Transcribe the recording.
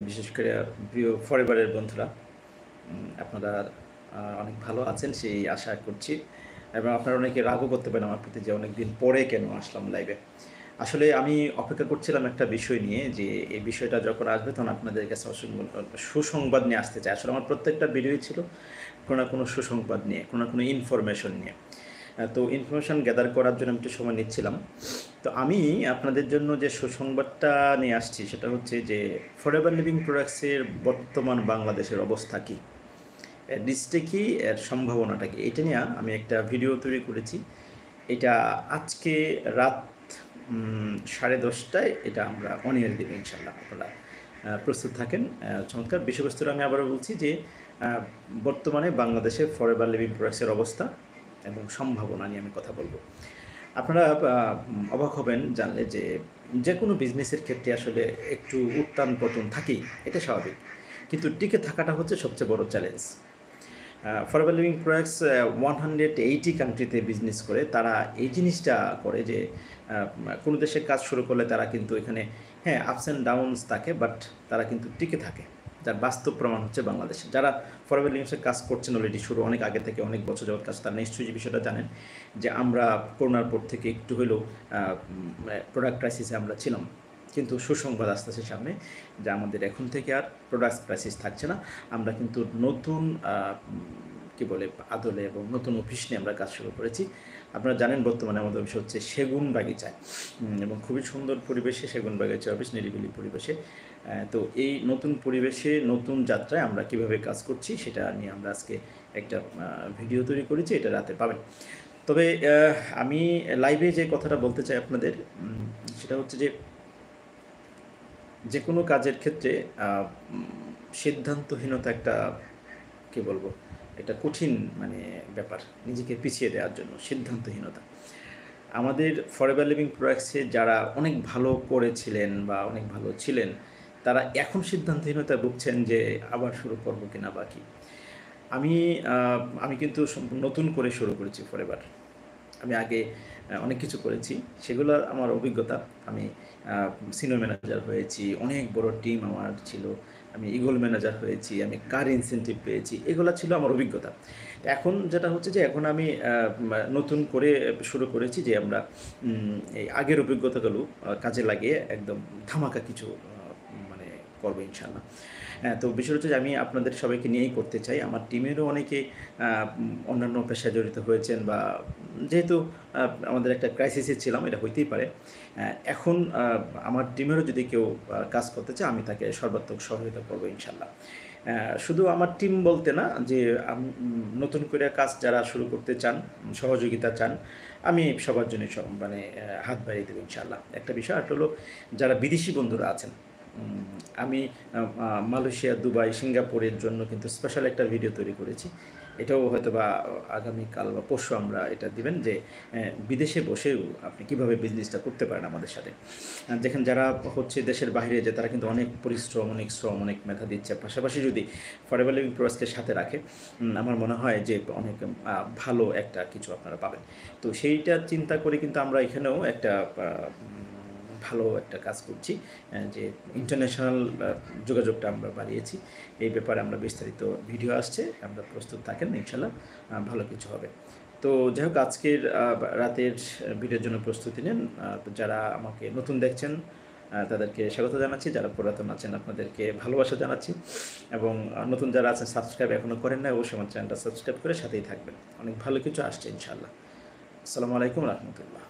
বিশেষ করে প্রিয় ফরএভারের বন্ধুরা, আপনারা অনেক ভালো আছেন সেই আশা করছি। এবং আপনারা অনেকে রাগও করতে পারেন আমার প্রতি যে অনেকদিন পরে কেন আসলাম লাইভে। আসলে আমি অপেক্ষা করছিলাম একটা বিষয় নিয়ে, যে এই বিষয়টা যখন আসবে তখন আপনাদের কাছে সুসংবাদ নিয়ে আসতে চাই। আসলে আমার প্রত্যেকটা ভিডিওই ছিল কোনো না কোনো সুসংবাদ নিয়ে, কোনো না কোনো ইনফরমেশন নিয়ে। তো ইনফরমেশন গ্যাদার করার জন্য আমি একটু সময় নিচ্ছিলাম। তো আমি আপনাদের জন্য যে সুসংবাদটা নিয়ে আসছি সেটা হচ্ছে যে ফরএভার লিভিং প্রোডাক্টসের বর্তমান বাংলাদেশের অবস্থা কী, এর রিস্কটা কী, এর সম্ভাবনাটা কী, এটা নিয়ে আমি একটা ভিডিও তৈরি করেছি। এটা আজকে রাত 10:30টায় এটা আমরা অন এয়ার দেবো ইনশাল্লাহ। আপনারা প্রস্তুত থাকেন। চমৎকার বিষয়বস্তুটা আমি আবারও বলছি যে বর্তমানে বাংলাদেশে ফরএভার লিভিং প্রোডাক্টসের অবস্থা এবং সম্ভাবনা নিয়ে আমি কথা বলবো। আপনারা অবাক হবেন জানলে যে যে কোনো বিজনেসের ক্ষেত্রে আসলে একটু উত্থান পতন থাকেই, এটা স্বাভাবিক। কিন্তু টিকে থাকাটা হচ্ছে সবচেয়ে বড় চ্যালেঞ্জ। ফরএভার লিভিং প্রোডাক্টস 180 কান্ট্রিতে বিজনেস করে। তারা এই জিনিসটা করে যে কোনো দেশে কাজ শুরু করলে তারা কিন্তু এখানে হ্যাঁ আপস অ্যান্ড ডাউনস থাকে, বাট তারা কিন্তু টিকে থাকে। যার বাস্তব প্রমাণ হচ্ছে বাংলাদেশে যারা ফরএভার লিভিংসে কাজ করছেন অলরেডি, শুরু অনেক আগে থেকে, অনেক বছর যাবত কাজ, তারা নিশ্চয়ই যে বিষয়টা জানেন যে আমরা করোনার পর থেকে একটু হলেও প্রোডাক্ট ক্রাইসিসে আমরা ছিলাম। কিন্তু সুসংবাদ আসতেছে সামনে যে আমাদের এখন থেকে আর প্রোডাক্ট ক্রাইসিস থাকছে না। আমরা কিন্তু নতুন কি বলে আদলে এবং নতুন অফিস নিয়ে আমরা কাজ শুরু করেছি। আপনারা জানেন বর্তমানে আমাদের অফিস হচ্ছে সেগুন বাগিচায়, এবং খুবই সুন্দর পরিবেশে সেগুন বাগিচা অফিস, নিরিবিলি পরিবেশে। তো এই নতুন পরিবেশে নতুন যাত্রায় আমরা কিভাবে কাজ করছি সেটা নিয়ে আমরা আজকে একটা ভিডিও তৈরি করেছি, এটা রাতে পাবেন। তবে আমি লাইভে যে কথাটা বলতে চাই আপনাদের, সেটা হচ্ছে যে যে কোনো কাজের ক্ষেত্রে সিদ্ধান্তহীনতা একটা কী বলবো, একটা কঠিন মানে ব্যাপার নিজেকে পিছিয়ে দেওয়ার জন্য। সিদ্ধান্তহীনতা আমাদের ফরএভার লিভিং প্রোডাক্টসে যারা অনেক ভালো করেছিলেন বা অনেক ভালো ছিলেন, তারা এখন সিদ্ধান্তহীনতায় ভুগছেন যে আবার শুরু করবো কিনা বা কি। আমি আমি কিন্তু নতুন করে শুরু করেছি ফরএভার। আমি আগে অনেক কিছু করেছি, সেগুলো আমার অভিজ্ঞতা। আমি সিনিয়র ম্যানেজার হয়েছি, অনেক বড় টিম আমার ছিল, আমি ইগল ম্যানেজার হয়েছি, আমি কার ইনসেন্টিভ পেয়েছি, এগুলো ছিল আমার অভিজ্ঞতা। এখন যেটা হচ্ছে যে এখন আমি নতুন করে শুরু করেছি যে আমরা এই আগের অভিজ্ঞতাগুলো কাজে লাগিয়ে একদম ধামাকা কিছু মানে করবো ইনশাল্লাহ। তো বিষয় হচ্ছে যে আমি আপনাদের সবাইকে নিয়েই করতে চাই। আমার টিমেরও অনেকে অন্যান্য পেশায় জড়িত হয়েছেন, বা যেহেতু আমাদের একটা ক্রাইসিসে ছিলাম, এটা হইতেই পারে। এখন আমার টিমেরও যদি কেউ কাজ করতে চায়, আমি তাকে সর্বাত্মক সহযোগিতা করবো ইনশাল্লাহ। শুধু আমার টিম বলতে না, যে নতুন করে কাজ যারা শুরু করতে চান, সহযোগিতা চান, আমি সবার জন্যই মানে হাত বাড়িয়ে দেবো ইনশাল্লাহ। একটা বিষয় আর হলো, যারা বিদেশি বন্ধুরা আছেন, আমি মালয়েশিয়া, দুবাই, সিঙ্গাপুরের জন্য কিন্তু স্পেশাল একটা ভিডিও তৈরি করেছি। এটাও হয়তো বা আগামীকাল বা পরশু আমরা এটা দিবেন, যে বিদেশে বসেও আপনি কীভাবে বিজনেসটা করতে পারেন আমাদের সাথে। যেখানে যারা হচ্ছে দেশের বাইরে, যে তারা কিন্তু অনেক পরিশ্রম, অনেক শ্রম, অনেক মেধা দিচ্ছে, পাশাপাশি যদি ফরএভার লিভিং প্রোডাক্টসকে সাথে রাখে, আমার মনে হয় যে অনেক ভালো একটা কিছু আপনারা পাবেন। তো সেইটা চিন্তা করে কিন্তু আমরা এখানেও একটা ভালো একটা কাজ করছি, যে ইন্টারন্যাশনাল যোগাযোগটা আমরা বাড়িয়েছি। এই ব্যাপারে আমরা বিস্তারিত ভিডিও আসছে, আমরা প্রস্তুত থাকেন ইনশাল্লাহ, ভালো কিছু হবে। তো যাই হোক, আজকের রাতের ভিডিওর জন্য প্রস্তুতি নেন। যারা আমাকে নতুন দেখছেন তাদেরকে স্বাগত জানাচ্ছি, যারা পুরাতন আছেন আপনাদেরকে ভালোবাসা জানাচ্ছি, এবং নতুন যারা আছেন সাবস্ক্রাইব এখনও করেন না, অবশ্যই আমার চ্যানেলটা সাবস্ক্রাইব করে সাথেই থাকবেন। অনেক ভালো কিছু আসছে ইনশাল্লাহ। আসসালামু আলাইকুম রহমতুল্লাহ।